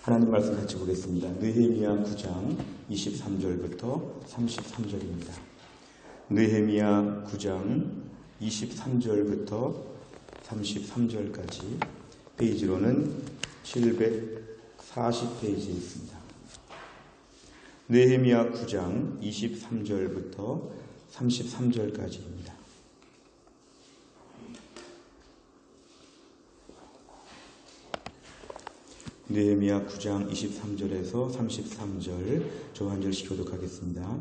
하나님 말씀 같이 보겠습니다. 느헤미야 9장 23절부터 33절입니다. 느헤미야 9장 23절부터 33절까지 페이지로는 740페이지에 있습니다. 느헤미야 9장 23절부터 33절까지입니다. 느헤미야 9장 23절에서 33절 저 한 절씩 교독하겠습니다.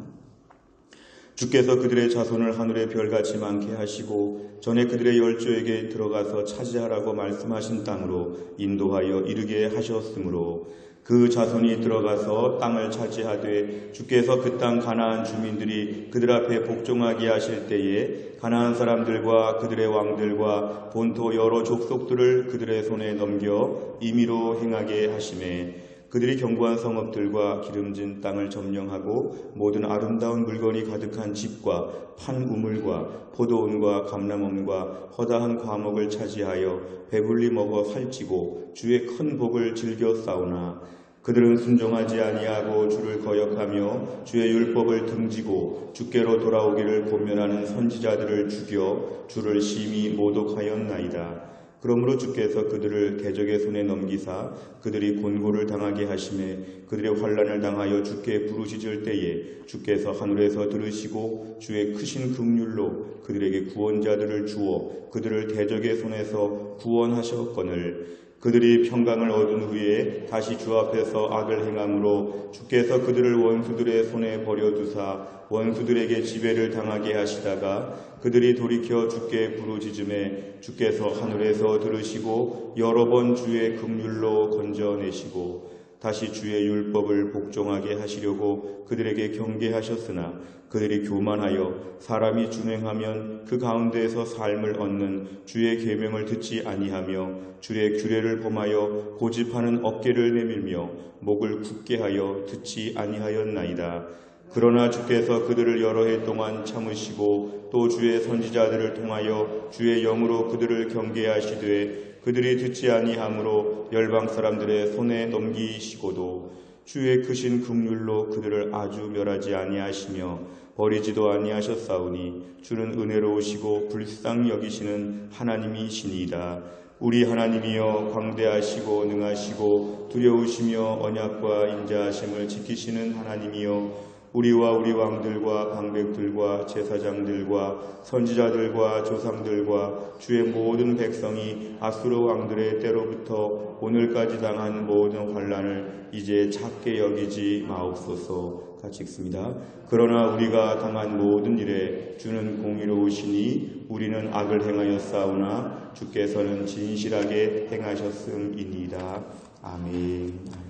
주께서 그들의 자손을 하늘의 별같이 많게 하시고 전에 그들의 열조에게 들어가서 차지하라고 말씀하신 땅으로 인도하여 이르게 하셨으므로 그 자손이 들어가서 땅을 차지하되 주께서 그 땅 가나안 주민들이 그들 앞에 복종하게 하실 때에 가나안 사람들과 그들의 왕들과 본토 여러 족속들을 그들의 손에 넘겨 임의로 행하게 하시매 그들이 견고한 성읍들과 기름진 땅을 점령하고 모든 아름다운 물건이 가득한 집과 판 우물과 포도원과 감람원과 허다한 과목을 차지하여 배불리 먹어 살찌고 주의 큰 복을 즐겨 싸우나 그들은 순종하지 아니하고 주를 거역하며 주의 율법을 등지고 주께로 돌아오기를 권면하는 선지자들을 죽여 주를 심히 모독하였나이다. 그러므로 주께서 그들을 대적의 손에 넘기사 그들이 곤고를 당하게 하시매 그들의 환난을 당하여 주께 부르짖을 때에 주께서 하늘에서 들으시고 주의 크신 긍휼로 그들에게 구원자들을 주어 그들을 대적의 손에서 구원하셨거늘 그들이 평강을 얻은 후에 다시 주 앞에서 악을 행함으로 주께서 그들을 원수들의 손에 버려두사 원수들에게 지배를 당하게 하시다가 그들이 돌이켜 주께 부르짖음에 주께서 하늘에서 들으시고 여러 번 주의 긍휼로 건져내시고 다시 주의 율법을 복종하게 하시려고 그들에게 경계하셨으나 그들이 교만하여 사람이 준행하면 그 가운데에서 삶을 얻는 주의 계명을 듣지 아니하며 주의 규례를 범하여 고집하는 어깨를 내밀며 목을 굳게 하여 듣지 아니하였나이다. 그러나 주께서 그들을 여러 해 동안 참으시고 또 주의 선지자들을 통하여 주의 영으로 그들을 경계하시되 그들이 듣지 아니하므로 열방 사람들의 손에 넘기시고도 주의 크신 긍휼로 그들을 아주 멸하지 아니하시며 버리지도 아니하셨사오니 주는 은혜로우시고 불쌍히 여기시는 하나님이시니이다. 우리 하나님이여 광대하시고 능하시고 두려우시며 언약과 인자하심을 지키시는 하나님이여 우리와 우리 왕들과 방백들과 제사장들과 선지자들과 조상들과 주의 모든 백성이 아수르 왕들의 때로부터 오늘까지 당한 모든 환난을 이제 작게 여기지 마옵소서. 같이 읽습니다. 그러나 우리가 당한 모든 일에 주는 공의로우시니 우리는 악을 행하였사오나 주께서는 진실하게 행하셨음이니이다. 아멘.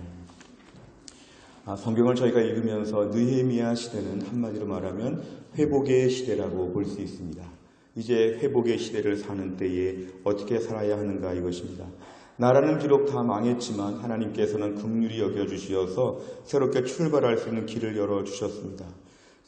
성경을 저희가 읽으면서 느헤미야 시대는 한마디로 말하면 회복의 시대라고 볼 수 있습니다. 이제 회복의 시대를 사는 때에 어떻게 살아야 하는가 이것입니다. 나라는 비록 다 망했지만 하나님께서는 긍휼히 여겨주시어서 새롭게 출발할 수 있는 길을 열어주셨습니다.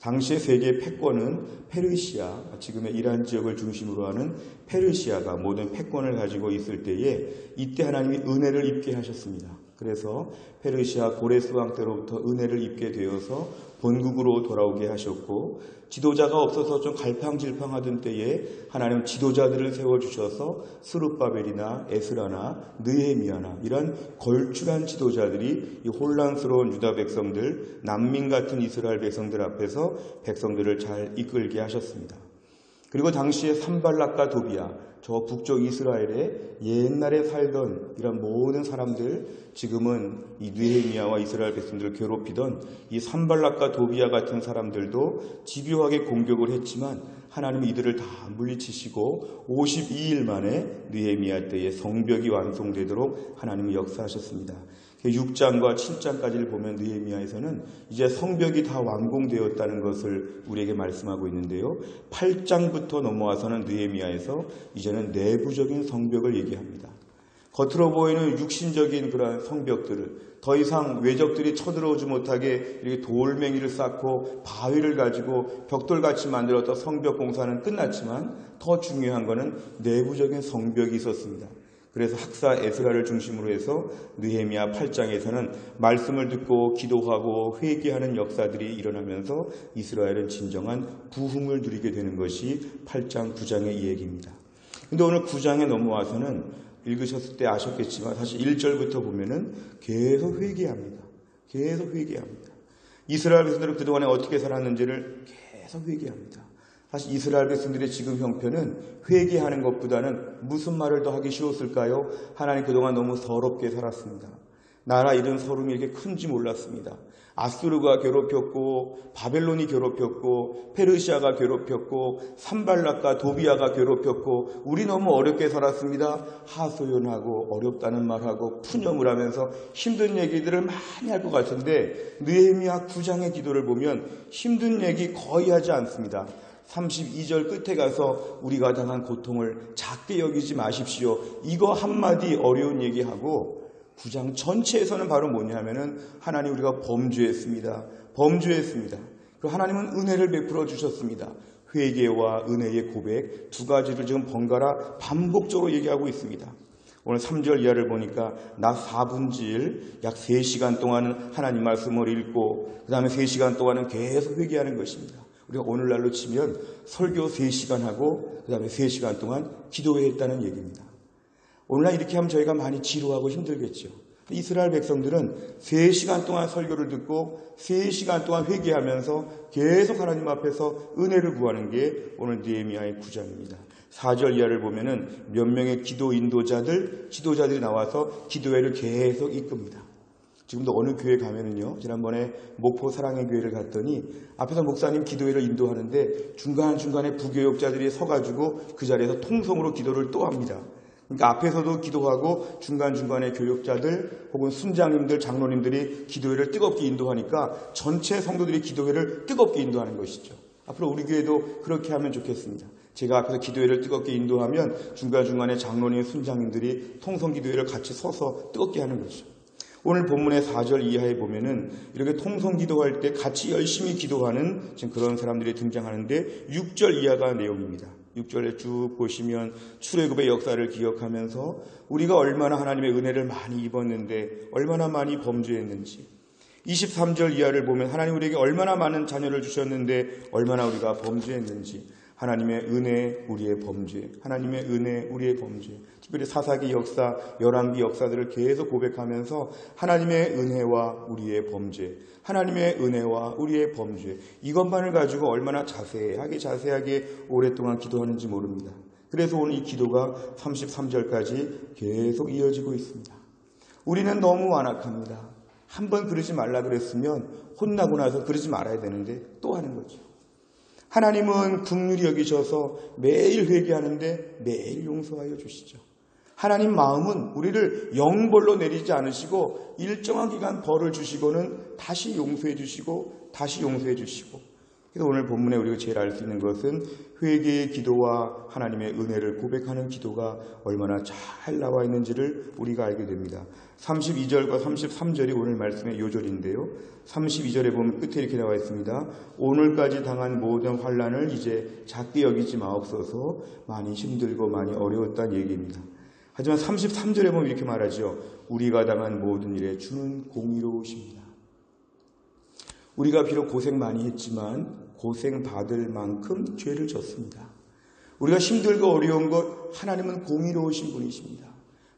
당시의 세계 패권은 페르시아, 지금의 이란 지역을 중심으로 하는 페르시아가 모든 패권을 가지고 있을 때에 이때 하나님이 은혜를 입게 하셨습니다. 그래서 페르시아 고레스 왕 때로부터 은혜를 입게 되어서 본국으로 돌아오게 하셨고 지도자가 없어서 좀 갈팡질팡하던 때에 하나님 지도자들을 세워주셔서 스룹바벨이나 에스라나 느헤미야나 이런 걸출한 지도자들이 이 혼란스러운 유다 백성들, 난민 같은 이스라엘 백성들 앞에서 백성들을 잘 이끌게 하셨습니다. 그리고 당시에 산발락과 도비야, 저 북쪽 이스라엘에 옛날에 살던 이런 모든 사람들, 지금은 이 느헤미야와 이스라엘 백성들을 괴롭히던 이 산발락과 도비야 같은 사람들도 집요하게 공격을 했지만 하나님이 이들을 다 물리치시고 52일 만에 느헤미야 때에 성벽이 완성되도록 하나님이 역사하셨습니다. 6장과 7장까지를 보면 느헤미야에서는 이제 성벽이 다 완공되었다는 것을 우리에게 말씀하고 있는데요. 8장부터 넘어와서는 느헤미야에서 이제는 내부적인 성벽을 얘기합니다. 겉으로 보이는 육신적인 그러한 성벽들을 더 이상 외적들이 쳐들어오지 못하게 이렇게 돌멩이를 쌓고 바위를 가지고 벽돌같이 만들었던 성벽 공사는 끝났지만 더 중요한 것은 내부적인 성벽이 있었습니다. 그래서 학사 에스라를 중심으로 해서 느헤미야 8장에서는 말씀을 듣고 기도하고 회개하는 역사들이 일어나면서 이스라엘은 진정한 부흥을 누리게 되는 것이 8장, 9장의 이야기입니다. 근데 오늘 9장에 넘어와서는 읽으셨을 때 아셨겠지만 사실 1절부터 보면은 계속 회개합니다. 계속 회개합니다. 이스라엘 백성들은 그동안에 어떻게 살았는지를 계속 회개합니다. 사실 이스라엘 백성들의 지금 형편은 회개하는 것보다는 무슨 말을 더 하기 쉬웠을까요? 하나님 그동안 너무 서럽게 살았습니다. 나라 잃은 서름이 이렇게 큰지 몰랐습니다. 아수르가 괴롭혔고 바벨론이 괴롭혔고 페르시아가 괴롭혔고 산발락과 도비아가 괴롭혔고 우리 너무 어렵게 살았습니다. 하소연하고 어렵다는 말하고 푸념을 하면서 힘든 얘기들을 많이 할 것 같은데 느헤미야 9장의 기도를 보면 힘든 얘기 거의 하지 않습니다. 32절 끝에 가서 우리가 당한 고통을 작게 여기지 마십시오. 이거 한마디 어려운 얘기하고 9장 전체에서는 바로 뭐냐면은 하나님 우리가 범죄했습니다. 범죄했습니다. 그리고 하나님은 은혜를 베풀어 주셨습니다. 회개와 은혜의 고백 두 가지를 지금 번갈아 반복적으로 얘기하고 있습니다. 오늘 3절 이하를 보니까 낮 4분질 약 3시간 동안은 하나님 말씀을 읽고 그 다음에 3시간 동안은 계속 회개하는 것입니다. 우리가 오늘날로 치면 설교 3시간 하고 그 다음에 3시간 동안 기도해야 했다는 얘기입니다. 오늘날 이렇게 하면 저희가 많이 지루하고 힘들겠죠. 이스라엘 백성들은 3시간 동안 설교를 듣고 3시간 동안 회개하면서 계속 하나님 앞에서 은혜를 구하는 게 오늘 느헤미야의 9장입니다. 4절 이하를 보면은 몇 명의 기도 인도자들, 지도자들이 나와서 기도회를 계속 이끕니다. 지금도 어느 교회 가면은요, 지난번에 목포 사랑의 교회를 갔더니 앞에서 목사님 기도회를 인도하는데 중간중간에 부교역자들이 서가지고 그 자리에서 통성으로 기도를 또 합니다. 그러니까 앞에서도 기도하고 중간중간에 교역자들 혹은 순장님들, 장로님들이 기도회를 뜨겁게 인도하니까 전체 성도들이 기도회를 뜨겁게 인도하는 것이죠. 앞으로 우리 교회도 그렇게 하면 좋겠습니다. 제가 앞에서 기도회를 뜨겁게 인도하면 중간중간에 장로님, 순장님들이 통성기도회를 같이 서서 뜨겁게 하는 거죠. 오늘 본문의 4절 이하에 보면은 이렇게 통성기도할 때 같이 열심히 기도하는 지금 그런 사람들이 등장하는데 6절 이하가 내용입니다. 6절에 쭉 보시면 출애굽의 역사를 기억하면서 우리가 얼마나 하나님의 은혜를 많이 입었는데 얼마나 많이 범죄했는지 23절 이하를 보면 하나님 우리에게 얼마나 많은 자녀를 주셨는데 얼마나 우리가 범죄했는지 하나님의 은혜, 우리의 범죄, 하나님의 은혜, 우리의 범죄 특별히 사사기 역사, 열왕기 역사들을 계속 고백하면서 하나님의 은혜와 우리의 범죄 하나님의 은혜와 우리의 범죄 이것만을 가지고 얼마나 자세하게 오랫동안 기도하는지 모릅니다. 그래서 오늘 이 기도가 33절까지 계속 이어지고 있습니다. 우리는 너무 완악합니다. 한번 그러지 말라 그랬으면 혼나고 나서 그러지 말아야 되는데 또 하는 거죠. 하나님은 긍휼히 여기셔서 매일 회개하는데 매일 용서하여 주시죠. 하나님 마음은 우리를 영벌로 내리지 않으시고 일정한 기간 벌을 주시고는 다시 용서해 주시고 다시 용서해 주시고 그래서 오늘 본문에 우리가 제일 알 수 있는 것은 회개의 기도와 하나님의 은혜를 고백하는 기도가 얼마나 잘 나와 있는지를 우리가 알게 됩니다. 32절과 33절이 오늘 말씀의 요절인데요. 32절에 보면 끝에 이렇게 나와 있습니다. 오늘까지 당한 모든 환난을 이제 작게 여기지 마옵소서. 많이 힘들고 많이 어려웠다는 얘기입니다. 하지만 33절에 보면 이렇게 말하죠. 우리가 당한 모든 일에 주는 공의로우십니다. 우리가 비록 고생 많이 했지만 고생 받을 만큼 죄를 졌습니다. 우리가 힘들고 어려운 것 하나님은 공의로우신 분이십니다.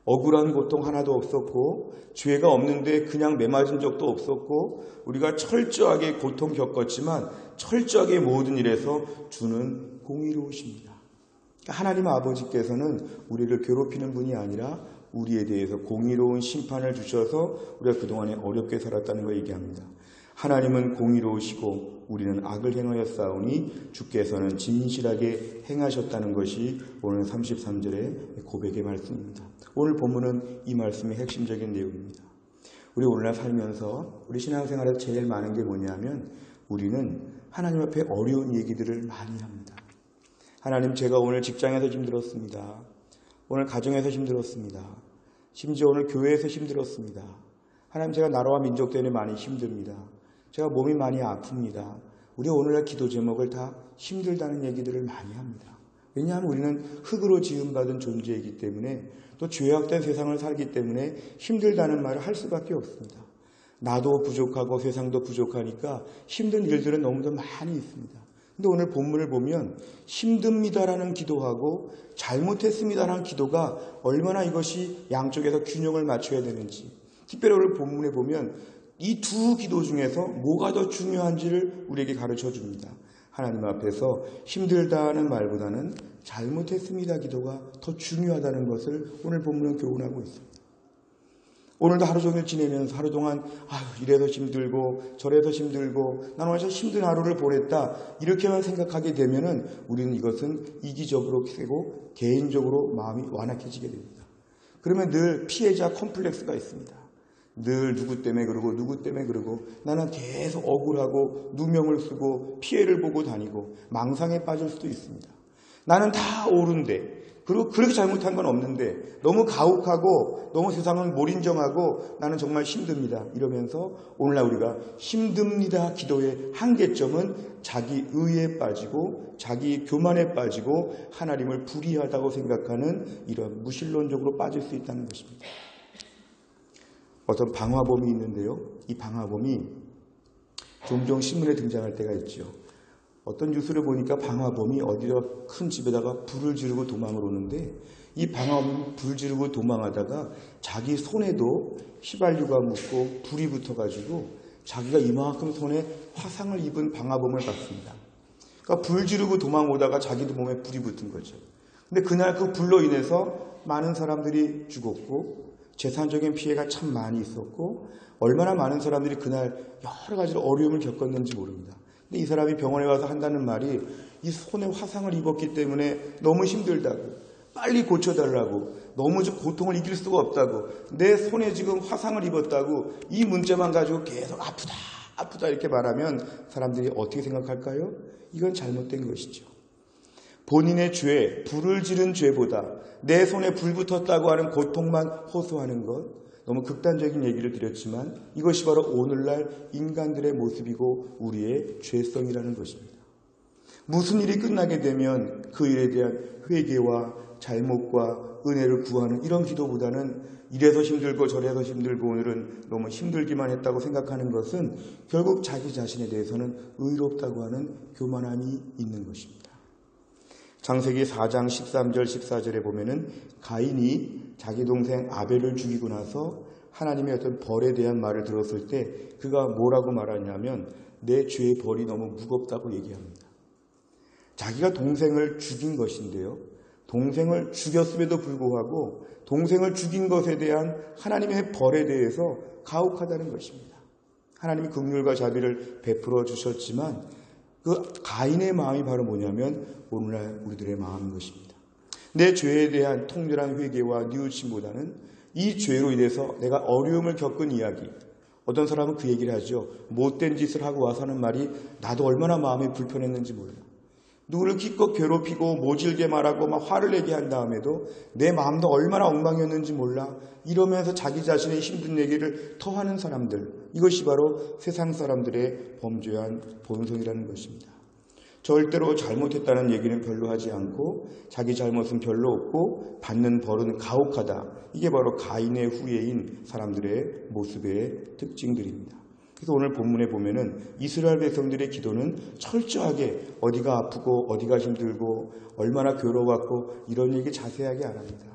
억울한 고통 하나도 없었고 죄가 없는데 그냥 매맞은 적도 없었고 우리가 철저하게 고통 겪었지만 철저하게 모든 일에서 주는 공의로우십니다. 하나님 아버지께서는 우리를 괴롭히는 분이 아니라 우리에 대해서 공의로운 심판을 주셔서 우리가 그동안에 어렵게 살았다는 걸 얘기합니다. 하나님은 공의로우시고 우리는 악을 행하였사오니 주께서는 진실하게 행하셨다는 것이 오늘 33절의 고백의 말씀입니다. 오늘 본문은 이 말씀의 핵심적인 내용입니다. 우리 오늘날 살면서 우리 신앙생활에서 제일 많은 게 뭐냐면 우리는 하나님 앞에 어려운 얘기들을 많이 합니다. 하나님 제가 오늘 직장에서 힘들었습니다. 오늘 가정에서 힘들었습니다. 심지어 오늘 교회에서 힘들었습니다. 하나님 제가 나라와 민족 때문에 많이 힘듭니다. 제가 몸이 많이 아픕니다. 우리 오늘날 기도 제목을 다 힘들다는 얘기들을 많이 합니다. 왜냐하면 우리는 흙으로 지음받은 존재이기 때문에 또 죄악된 세상을 살기 때문에 힘들다는 말을 할 수밖에 없습니다. 나도 부족하고 세상도 부족하니까 힘든 일들은 너무도 많이 있습니다. 근데 오늘 본문을 보면 힘듭니다라는 기도하고 잘못했습니다라는 기도가 얼마나 이것이 양쪽에서 균형을 맞춰야 되는지, 특별히 오늘 본문에 보면 이 두 기도 중에서 뭐가 더 중요한지를 우리에게 가르쳐 줍니다. 하나님 앞에서 힘들다는 말보다는 잘못했습니다 기도가 더 중요하다는 것을 오늘 본문은 교훈하고 있습니다. 오늘도 하루 종일 지내면서 하루 동안 이래서 힘들고 저래서 힘들고 나는 오늘 힘든 하루를 보냈다 이렇게만 생각하게 되면은 우리는 이것은 이기적으로 되고 개인적으로 마음이 완악해지게 됩니다. 그러면 늘 피해자 컴플렉스가 있습니다. 늘 누구 때문에 그러고 누구 때문에 그러고 나는 계속 억울하고 누명을 쓰고 피해를 보고 다니고 망상에 빠질 수도 있습니다. 나는 다 옳은데 그리고 그렇게 잘못한 건 없는데 너무 가혹하고 너무 세상을 몰인정하고 나는 정말 힘듭니다. 이러면서 오늘날 우리가 힘듭니다 기도의 한계점은 자기 의에 빠지고 자기 교만에 빠지고 하나님을 불의하다고 생각하는 이런 무신론적으로 빠질 수 있다는 것입니다. 어떤 방화범이 있는데요. 이 방화범이 종종 신문에 등장할 때가 있죠. 어떤 뉴스를 보니까 방화범이 어디다 큰 집에다가 불을 지르고 도망을 오는데 이 방화범이 불 지르고 도망하다가 자기 손에도 휘발유가 묻고 불이 붙어가지고 자기가 이만큼 손에 화상을 입은 방화범을 봤습니다. 그러니까 불 지르고 도망오다가 자기도 몸에 불이 붙은 거죠. 근데 그날 그 불로 인해서 많은 사람들이 죽었고 재산적인 피해가 참 많이 있었고 얼마나 많은 사람들이 그날 여러 가지로 어려움을 겪었는지 모릅니다. 근데 이 사람이 병원에 와서 한다는 말이 이 손에 화상을 입었기 때문에 너무 힘들다고 빨리 고쳐달라고 너무 고통을 이길 수가 없다고 내 손에 지금 화상을 입었다고 이 문제만 가지고 계속 아프다 아프다 이렇게 말하면 사람들이 어떻게 생각할까요? 이건 잘못된 것이죠. 본인의 죄, 불을 지른 죄보다 내 손에 불 붙었다고 하는 고통만 호소하는 것, 너무 극단적인 얘기를 드렸지만 이것이 바로 오늘날 인간들의 모습이고 우리의 죄성이라는 것입니다. 무슨 일이 끝나게 되면 그 일에 대한 회개와 잘못과 은혜를 구하는 이런 기도보다는 이래서 힘들고 저래서 힘들고 오늘은 너무 힘들기만 했다고 생각하는 것은 결국 자기 자신에 대해서는 의롭다고 하는 교만함이 있는 것입니다. 창세기 4장 13절 14절에 보면은 가인이 자기 동생 아벨을 죽이고 나서 하나님의 어떤 벌에 대한 말을 들었을 때 그가 뭐라고 말하냐면 내 죄의 벌이 너무 무겁다고 얘기합니다. 자기가 동생을 죽인 것인데요. 동생을 죽였음에도 불구하고 동생을 죽인 것에 대한 하나님의 벌에 대해서 가혹하다는 것입니다. 하나님이 긍휼과 자비를 베풀어 주셨지만 그 가인의 마음이 바로 뭐냐면 오늘날 우리들의 마음인 것입니다. 내 죄에 대한 통렬한 회개와 뉘우침보다는 이 죄로 인해서 내가 어려움을 겪은 이야기, 어떤 사람은 그 얘기를 하죠. 못된 짓을 하고 와서 하는 말이 나도 얼마나 마음이 불편했는지 몰라. 누구를 기껏 괴롭히고 모질게 말하고 막 화를 내게 한 다음에도 내 마음도 얼마나 엉망이었는지 몰라. 이러면서 자기 자신의 힘든 얘기를 터하는 사람들, 이것이 바로 세상 사람들의 범죄한 본성이라는 것입니다. 절대로 잘못했다는 얘기는 별로 하지 않고 자기 잘못은 별로 없고 받는 벌은 가혹하다. 이게 바로 가인의 후예인 사람들의 모습의 특징들입니다. 그래서 오늘 본문에 보면은 이스라엘 백성들의 기도는 철저하게 어디가 아프고 어디가 힘들고 얼마나 괴로웠고 이런 얘기 자세하게 안 합니다.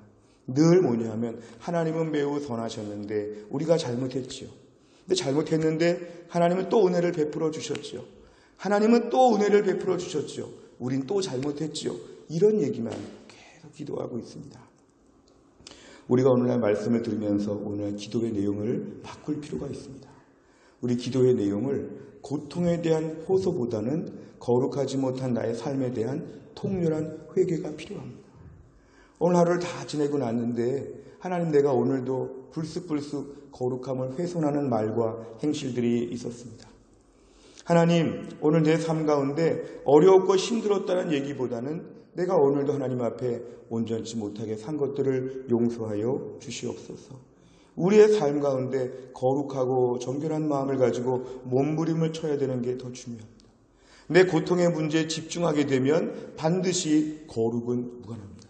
늘 뭐냐면 하나님은 매우 선하셨는데 우리가 잘못했지요. 근데 잘못했는데 하나님은 또 은혜를 베풀어 주셨죠. 하나님은 또 은혜를 베풀어 주셨죠. 우린 또 잘못했지요. 이런 얘기만 계속 기도하고 있습니다. 우리가 오늘날 말씀을 들으면서 오늘 기도의 내용을 바꿀 필요가 있습니다. 우리 기도의 내용을 고통에 대한 호소보다는 거룩하지 못한 나의 삶에 대한 통렬한 회개가 필요합니다. 오늘 하루를 다 지내고 났는데 하나님 내가 오늘도 불쑥불쑥 거룩함을 훼손하는 말과 행실들이 있었습니다. 하나님 오늘 내 삶 가운데 어려웠고 힘들었다는 얘기보다는 내가 오늘도 하나님 앞에 온전치 못하게 산 것들을 용서하여 주시옵소서. 우리의 삶 가운데 거룩하고 정결한 마음을 가지고 몸부림을 쳐야 되는 게 더 중요합니다. 내 고통의 문제에 집중하게 되면 반드시 거룩은 무관합니다.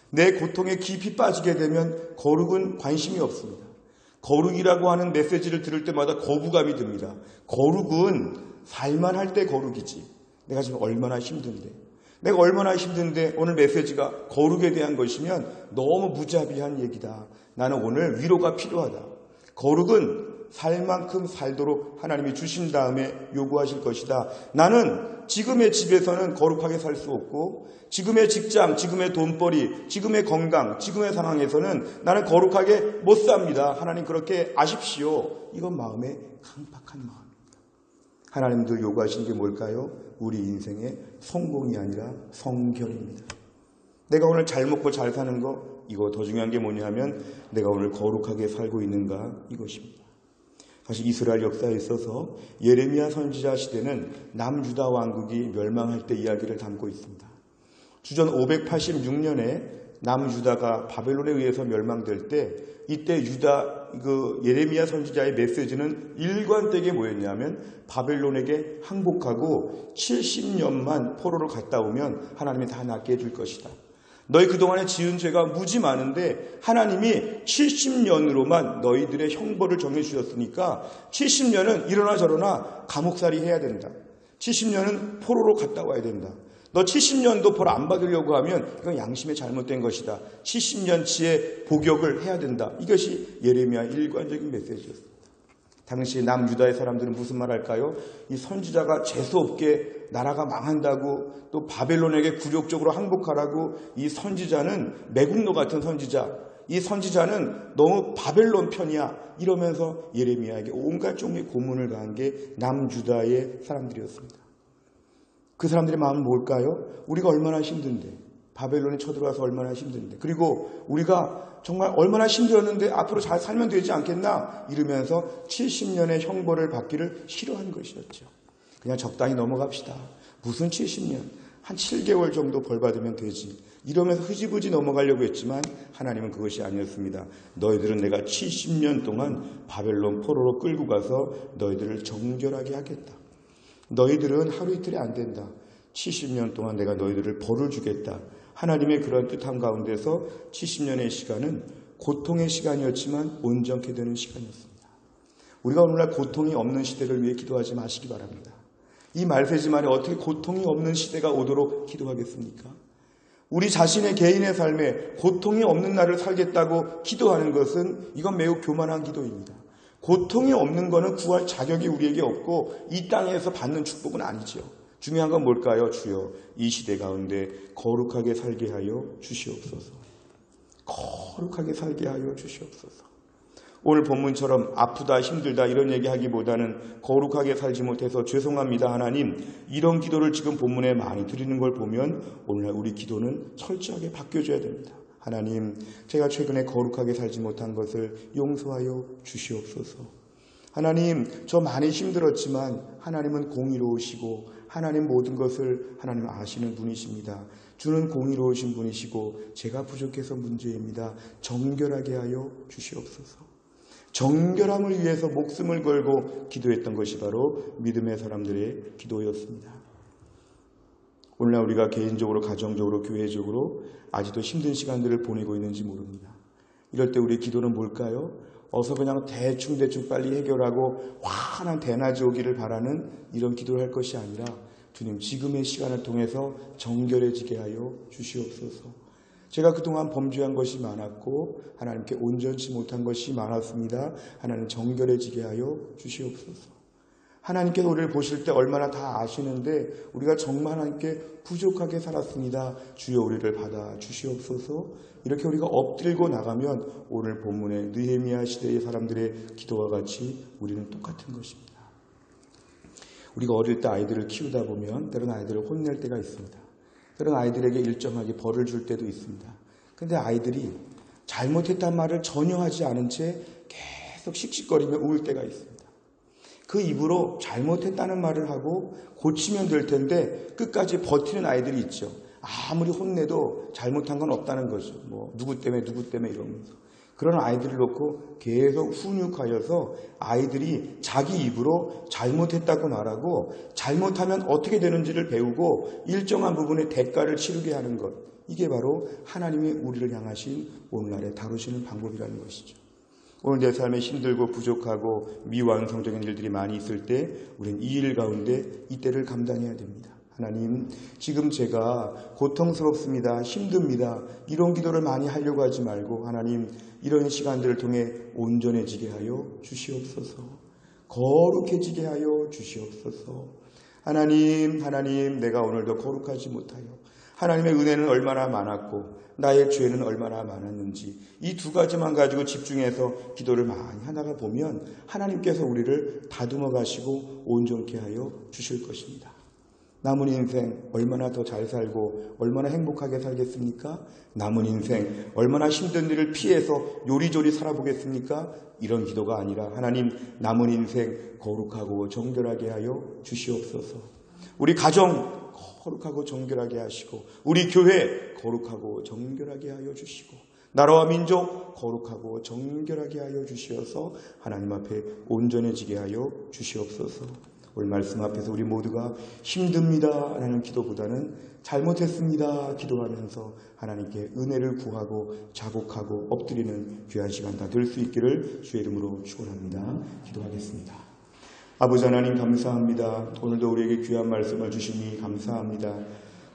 내 고통에 깊이 빠지게 되면 거룩은 관심이 없습니다. 거룩이라고 하는 메시지를 들을 때마다 거부감이 듭니다. 거룩은 살만할 때 거룩이지. 내가 지금 얼마나 힘든데. 내가 얼마나 힘든데 오늘 메시지가 거룩에 대한 것이면 너무 무자비한 얘기다. 나는 오늘 위로가 필요하다. 거룩은 살 만큼 살도록 하나님이 주신 다음에 요구하실 것이다. 나는 지금의 집에서는 거룩하게 살 수 없고 지금의 직장, 지금의 돈벌이, 지금의 건강, 지금의 상황에서는 나는 거룩하게 못 삽니다. 하나님 그렇게 아십시오. 이건 마음의 강팍한 마음입니다. 하나님도 요구하시는 게 뭘까요? 우리 인생의 성공이 아니라 성결입니다. 내가 오늘 잘 먹고 잘 사는 거, 이거 더 중요한 게 뭐냐 하면 내가 오늘 거룩하게 살고 있는가 이것입니다. 사실 이스라엘 역사에 있어서 예레미야 선지자 시대는 남유다 왕국이 멸망할 때 이야기를 담고 있습니다. 주전 586년에 남유다가 바벨론에 의해서 멸망될 때 이때 유다 예레미야 선지자의 메시지는 일관되게 뭐였냐면 바벨론에게 항복하고 70년만 포로로 갔다 오면 하나님이 다 낫게 해줄 것이다. 너희 그동안에 지은 죄가 무지 많은데 하나님이 70년으로만 너희들의 형벌을 정해주셨으니까 70년은 이러나 저러나 감옥살이 해야 된다. 70년은 포로로 갔다 와야 된다. 너 70년도 벌 안 받으려고 하면 이건 양심에 잘못된 것이다. 70년치의 복역을 해야 된다. 이것이 예레미야의 일관적인 메시지였습니다. 당시 남유다의 사람들은 무슨 말 할까요? 이 선지자가 재수없게 나라가 망한다고 또 바벨론에게 굴욕적으로 항복하라고 이 선지자는 매국노 같은 선지자, 이 선지자는 너무 바벨론 편이야 이러면서 예레미야에게 온갖 종류의 고문을 가한 게 남유다의 사람들이었습니다. 그 사람들의 마음은 뭘까요? 우리가 얼마나 힘든데, 바벨론에 쳐들어와서 얼마나 힘든데, 그리고 우리가 정말 얼마나 힘들었는데 앞으로 잘 살면 되지 않겠나 이러면서 70년의 형벌을 받기를 싫어한 것이었죠. 그냥 적당히 넘어갑시다. 무슨 70년? 한 7개월 정도 벌 받으면 되지. 이러면서 흐지부지 넘어가려고 했지만 하나님은 그것이 아니었습니다. 너희들은 내가 70년 동안 바벨론 포로로 끌고 가서 너희들을 정결하게 하겠다. 너희들은 하루 이틀이 안 된다. 70년 동안 내가 너희들을 벌을 주겠다. 하나님의 그런 뜻함 가운데서 70년의 시간은 고통의 시간이었지만 온전케 되는 시간이었습니다. 우리가 오늘날 고통이 없는 시대를 위해 기도하지 마시기 바랍니다. 이 말세지만에 어떻게 고통이 없는 시대가 오도록 기도하겠습니까? 우리 자신의 개인의 삶에 고통이 없는 날을 살겠다고 기도하는 것은 이건 매우 교만한 기도입니다. 고통이 없는 것은 구할 자격이 우리에게 없고 이 땅에서 받는 축복은 아니죠. 중요한 건 뭘까요? 주여 이 시대 가운데 거룩하게 살게 하여 주시옵소서. 거룩하게 살게 하여 주시옵소서. 오늘 본문처럼 아프다 힘들다 이런 얘기하기보다는 거룩하게 살지 못해서 죄송합니다 하나님, 이런 기도를 지금 본문에 많이 드리는 걸 보면 오늘날 우리 기도는 철저하게 바뀌어져야 됩니다. 하나님, 제가 최근에 거룩하게 살지 못한 것을 용서하여 주시옵소서. 하나님, 저 많이 힘들었지만 하나님은 공의로우시고 하나님 모든 것을 하나님 아시는 분이십니다. 주는 공의로우신 분이시고 제가 부족해서 문제입니다. 정결하게 하여 주시옵소서. 정결함을 위해서 목숨을 걸고 기도했던 것이 바로 믿음의 사람들의 기도였습니다. 오늘날 우리가 개인적으로, 가정적으로, 교회적으로 아직도 힘든 시간들을 보내고 있는지 모릅니다. 이럴 때 우리의 기도는 뭘까요? 어서 그냥 대충 빨리 해결하고 환한 대낮이 오기를 바라는 이런 기도를 할 것이 아니라 주님, 지금의 시간을 통해서 정결해지게 하여 주시옵소서. 제가 그동안 범죄한 것이 많았고 하나님께 온전치 못한 것이 많았습니다. 하나님, 정결해지게 하여 주시옵소서. 하나님께서 우리를 보실 때 얼마나 다 아시는데 우리가 정말 하나님께 부족하게 살았습니다. 주여 우리를 받아 주시옵소서. 이렇게 우리가 엎드리고 나가면 오늘 본문의 느헤미야 시대의 사람들의 기도와 같이 우리는 똑같은 것입니다. 우리가 어릴 때 아이들을 키우다 보면 때로는 아이들을 혼낼 때가 있습니다. 때로는 아이들에게 일정하게 벌을 줄 때도 있습니다. 그런데 아이들이 잘못했단 말을 전혀 하지 않은 채 계속 씩씩거리며 울 때가 있습니다. 그 입으로 잘못했다는 말을 하고 고치면 될 텐데 끝까지 버티는 아이들이 있죠. 아무리 혼내도 잘못한 건 없다는 거죠. 누구 때문에 이러면서. 그런 아이들을 놓고 계속 훈육하여서 아이들이 자기 입으로 잘못했다고 말하고 잘못하면 어떻게 되는지를 배우고 일정한 부분의 대가를 치르게 하는 것. 이게 바로 하나님의 우리를 향하신 오늘날의 다루시는 방법이라는 것이죠. 오늘 내 삶에 힘들고 부족하고 미완성적인 일들이 많이 있을 때 우리는 이 일 가운데 이때를 감당해야 됩니다. 하나님, 지금 제가 고통스럽습니다. 힘듭니다. 이런 기도를 많이 하려고 하지 말고 하나님, 이런 시간들을 통해 온전해지게 하여 주시옵소서. 거룩해지게 하여 주시옵소서. 하나님, 내가 오늘도 거룩하지 못하여 하나님의 은혜는 얼마나 많았고 나의 죄는 얼마나 많았는지 이 두 가지만 가지고 집중해서 기도를 많이 하다가 보면 하나님께서 우리를 다듬어 가시고 온전케 하여 주실 것입니다. 남은 인생 얼마나 더 잘 살고 얼마나 행복하게 살겠습니까? 남은 인생 얼마나 힘든 일을 피해서 요리조리 살아보겠습니까? 이런 기도가 아니라 하나님, 남은 인생 거룩하고 정결하게 하여 주시옵소서. 우리 가정 거룩하고 정결하게 하시고 우리 교회 거룩하고 정결하게 하여 주시고 나라와 민족 거룩하고 정결하게 하여 주시어서 하나님 앞에 온전해지게 하여 주시옵소서. 오늘 말씀 앞에서 우리 모두가 힘듭니다 라는 기도보다는 잘못했습니다 기도하면서 하나님께 은혜를 구하고 자복하고 엎드리는 귀한 시간 다 될 수 있기를 주의 이름으로 축원합니다. 기도하겠습니다. 아버지 하나님, 감사합니다. 오늘도 우리에게 귀한 말씀을 주시니 감사합니다.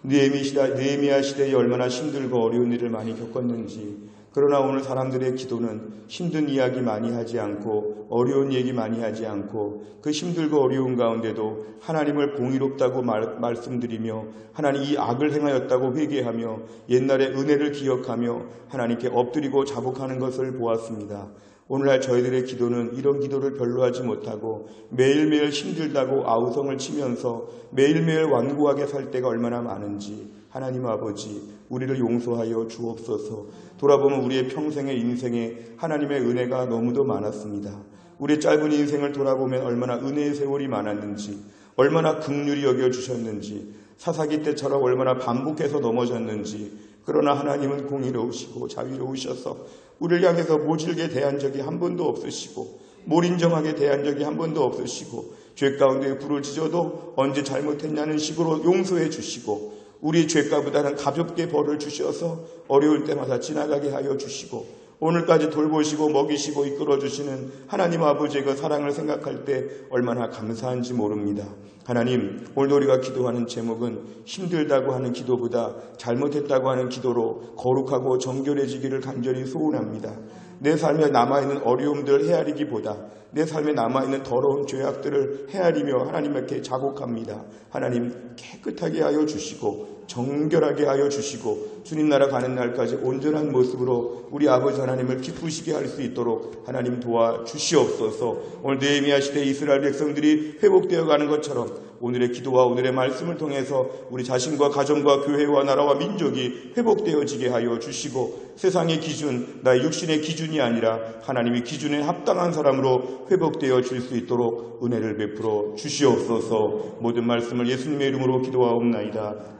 느헤미야 시대에 얼마나 힘들고 어려운 일을 많이 겪었는지, 그러나 오늘 사람들의 기도는 힘든 이야기 많이 하지 않고 어려운 얘기 많이 하지 않고 그 힘들고 어려운 가운데도 하나님을 공의롭다고 말씀드리며 하나님 이 악을 행하였다고 회개하며 옛날의 은혜를 기억하며 하나님께 엎드리고 자복하는 것을 보았습니다. 오늘날 저희들의 기도는 이런 기도를 별로 하지 못하고 매일매일 힘들다고 아우성을 치면서 매일매일 완고하게 살 때가 얼마나 많은지 하나님 아버지, 우리를 용서하여 주옵소서. 돌아보면 우리의 평생의 인생에 하나님의 은혜가 너무도 많았습니다. 우리의 짧은 인생을 돌아보면 얼마나 은혜의 세월이 많았는지, 얼마나 긍휼히 여겨주셨는지, 사사기 때처럼 얼마나 반복해서 넘어졌는지, 그러나 하나님은 공의로우시고 자비로우셔서 우리를 향해서 모질게 대한 적이 한 번도 없으시고 몰인정하게 대한 적이 한 번도 없으시고 죄 가운데 불을 지져도 언제 잘못했냐는 식으로 용서해 주시고 우리 죄가보다는 가볍게 벌을 주셔서 어려울 때마다 지나가게 하여 주시고 오늘까지 돌보시고 먹이시고 이끌어주시는 하나님 아버지의 그 사랑을 생각할 때 얼마나 감사한지 모릅니다. 하나님, 오늘 우리가 기도하는 제목은 힘들다고 하는 기도보다 잘못했다고 하는 기도로 거룩하고 정결해지기를 간절히 소원합니다. 내 삶에 남아있는 어려움들을 헤아리기보다 내 삶에 남아있는 더러운 죄악들을 헤아리며 하나님께 자복합니다. 하나님, 깨끗하게 하여 주시고 정결하게 하여 주시고 주님 나라 가는 날까지 온전한 모습으로 우리 아버지 하나님을 기쁘시게 할 수 있도록 하나님 도와주시옵소서. 오늘 느헤미야 시대 이스라엘 백성들이 회복되어 가는 것처럼 오늘의 기도와 오늘의 말씀을 통해서 우리 자신과 가정과 교회와 나라와 민족이 회복되어지게 하여 주시고 세상의 기준, 나의 육신의 기준이 아니라 하나님의 기준에 합당한 사람으로 회복되어 줄 수 있도록 은혜를 베풀어 주시옵소서. 모든 말씀을 예수님의 이름으로 기도하옵나이다.